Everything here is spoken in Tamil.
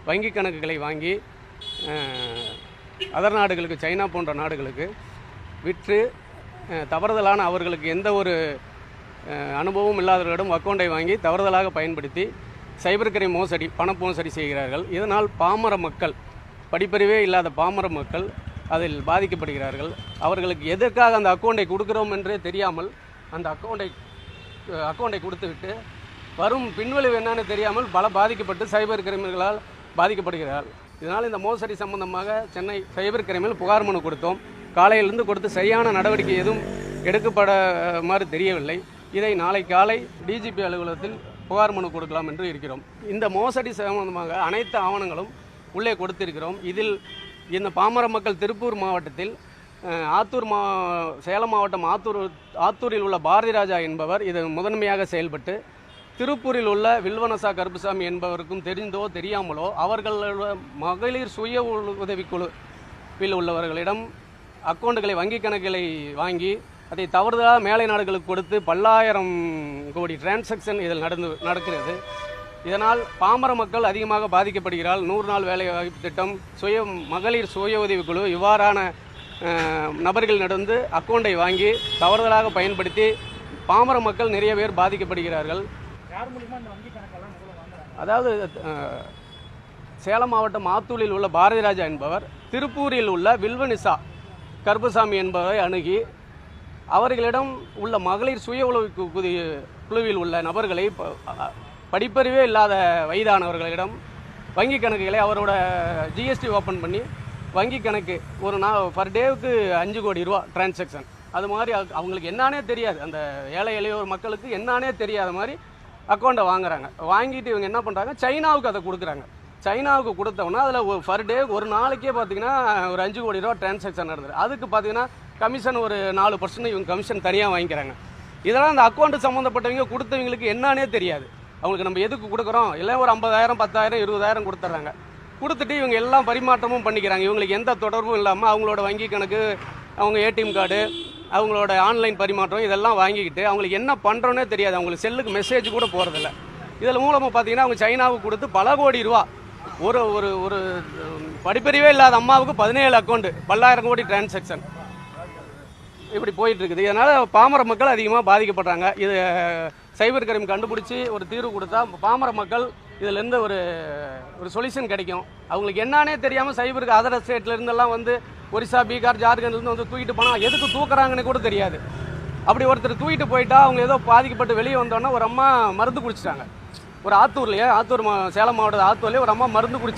வங்கி கணக்குகளை வாங்கி அதர் நாடுகளுக்கு, சைனா போன்ற நாடுகளுக்கு விற்று தவறுதலான, அவர்களுக்கு எந்த ஒரு அனுபவம் இல்லாதவர்களிடம் அக்கௌண்டை வாங்கி தவறுதலாக பயன்படுத்தி சைபர் கிரைம் மோசடி, பண மோசடி செய்கிறார்கள். இதனால் பாமர மக்கள், படிப்பறிவே இல்லாத பாமர மக்கள் அதில் பாதிக்கப்படுகிறார்கள். அவர்களுக்கு எதற்காக அந்த அக்கௌண்டை கொடுக்குறோம் என்றே தெரியாமல் அந்த அக்கௌண்டை கொடுத்துவிட்டு வரும் பின்விளைவு என்னன்னு தெரியாமல் பல பாதிக்கப்பட்டு சைபர் கிரைம்களால் பாதிக்கப்படுகிறார்கள். இதனால் இந்த மோசடி சம்பந்தமாக சென்னை சைபர் கிரைமில் புகார் மனு கொடுத்தோம். காலையிலிருந்து கொடுத்து சரியான நடவடிக்கை எதுவும் எடுக்கப்படமாறு தெரியவில்லை. இதை நாளை காலை டிஜிபி அலுவலகத்தில் புகார் மனு கொடுக்கலாம் என்று இருக்கிறோம். இந்த மோசடி சம்பந்தமாக அனைத்து ஆவணங்களும் உள்ளே கொடுத்திருக்கிறோம். இதில் இந்த பாமர மக்கள் திருப்பூர் மாவட்டத்தில் சேலம் மாவட்டம் ஆத்தூரில் உள்ள பாரதிராஜா என்பவர் இது முதன்மையாக செயல்பட்டு, திருப்பூரில் உள்ள வில்வனசா கருப்புசாமி என்பவருக்கும் தெரிந்தோ தெரியாமலோ அவர்களோட மகளிர் சுய உதவிக்குழுவில் உள்ளவர்களிடம் அக்கௌண்டுகளை, வங்கி கணக்குகளை வாங்கி அதை தவறுதலாக மேலை நாடுகளுக்கு கொடுத்து பல்லாயிரம் கோடி டிரான்சாக்ஷன் இதில் நடக்கிறது. இதனால் பாமர மக்கள் அதிகமாக பாதிக்கப்படுகிறார். 100 நாள் வேலை வாய்ப்பு திட்டம், மகளிர் சுய உதவிக்குழு இவ்வாறான நபர்கள் நடந்து அக்கௌண்டை வாங்கி தவறுதலாக பயன்படுத்தி பாமர மக்கள் நிறைய பேர் பாதிக்கப்படுகிறார்கள். அதாவது சேலம் மாவட்டம் ஆத்தூரில் உள்ள பாரதிராஜா என்பவர் திருப்பூரில் உள்ள வில்வனிசா கருப்புசாமி என்பவரை அணுகி அவர்களிடம் உள்ள மகளிர் சுய உதவி குழுவில் உள்ள நபர்களை, படிப்பறிவே இல்லாத வயதானவர்களிடம் வங்கி கணக்குகளை அவரோட ஜிஎஸ்டி ஓப்பன் பண்ணி வங்கி கணக்கு ஒரு பர் டேவுக்கு 5 கோடி ரூபா டிரான்சாக்ஷன், அது மாதிரி அவங்களுக்கு என்னானே தெரியாது. அந்த ஏழை எளியோர் மக்களுக்கு என்னானே தெரியாத மாதிரி அக்கௌண்ட்டை வாங்குறாங்க. வாங்கிட்டு இவங்க என்ன பண்ணுறாங்க, சைனாவுக்கு அதை கொடுக்குறாங்க. சைனாவுக்கு கொடுத்தோம்னா அதில் பர் டே ஒரு நாளைக்கே பார்த்தீங்கன்னா ஒரு 5 கோடி ரூபா டிரான்சாக்ஷன் நடந்தது. அதுக்கு பார்த்தீங்கன்னா கமிஷன் ஒரு 4% இவங்க கமிஷன் தனியாக வாங்கிக்கிறாங்க. இதெல்லாம் அந்த அக்கௌண்ட்டு சம்மந்தப்பட்டவங்க கொடுத்தவங்களுக்கு என்னானே தெரியாது. அவங்களுக்கு நம்ம எதுக்கு கொடுக்குறோம், இல்லை ஒரு 50,000, 10,000, 20,000 கொடுத்துட்றாங்க. கொடுத்துட்டு இவங்க எல்லாம் பரிமாற்றமும் பண்ணிக்கிறாங்க. இவங்களுக்கு எந்த தொடர்பும் இல்லாமல் அவங்களோட வங்கி கணக்கு, அவங்க ஏடிஎம் கார்டு, அவங்களோட ஆன்லைன் பரிமாற்றம் இதெல்லாம் வாங்கிக்கிட்டு அவங்களுக்கு என்ன பண்ணுறோன்னே தெரியாது. அவங்களுக்கு செல்லுக்கு மெசேஜ் கூட போகிறதில்ல. இதில் மூலமாக பார்த்தீங்கன்னா அவங்க சைனாவுக்கு கொடுத்து பல கோடி ரூபா, ஒரு ஒரு ஒரு படிப்பறிவே இல்லாத அம்மாவுக்கு 17 அக்கௌண்ட்டு, பல்லாயிரம் கோடி டிரான்சாக்ஷன் இப்படி போயிட்டு இருக்குது. இதனால் பாமர மக்கள் அதிகமாக பாதிக்கப்படுறாங்க. இது சைபர் கிரைம் கண்டுபிடிச்சி ஒரு தீர்வு கொடுத்தா பாமர மக்கள் இதிலேருந்து ஒரு சொல்யூஷன் கிடைக்கும். அவங்களுக்கு என்னானே தெரியாமல் சைபருக்கு அதர் ஸ்டேட்லேருந்தெல்லாம் வந்து ஒரிசா, பீகார், ஜார்க்கண்ட்லேருந்து வந்து தூக்கிட்டு போனால் எதுக்கு தூக்குறாங்கன்னு கூட தெரியாது. அப்படி ஒருத்தர் தூக்கிட்டு போயிட்டா அவங்க ஏதோ பாதிக்கப்பட்டு வெளியே வந்தோன்னா ஒரு அம்மா மருந்து குடிச்சிட்டாங்க. ஒரு ஆத்தூர் சேலம் மாவட்டத்தில் ஆத்தூர்லேயே ஒரு அம்மா மருந்து குடிச்சு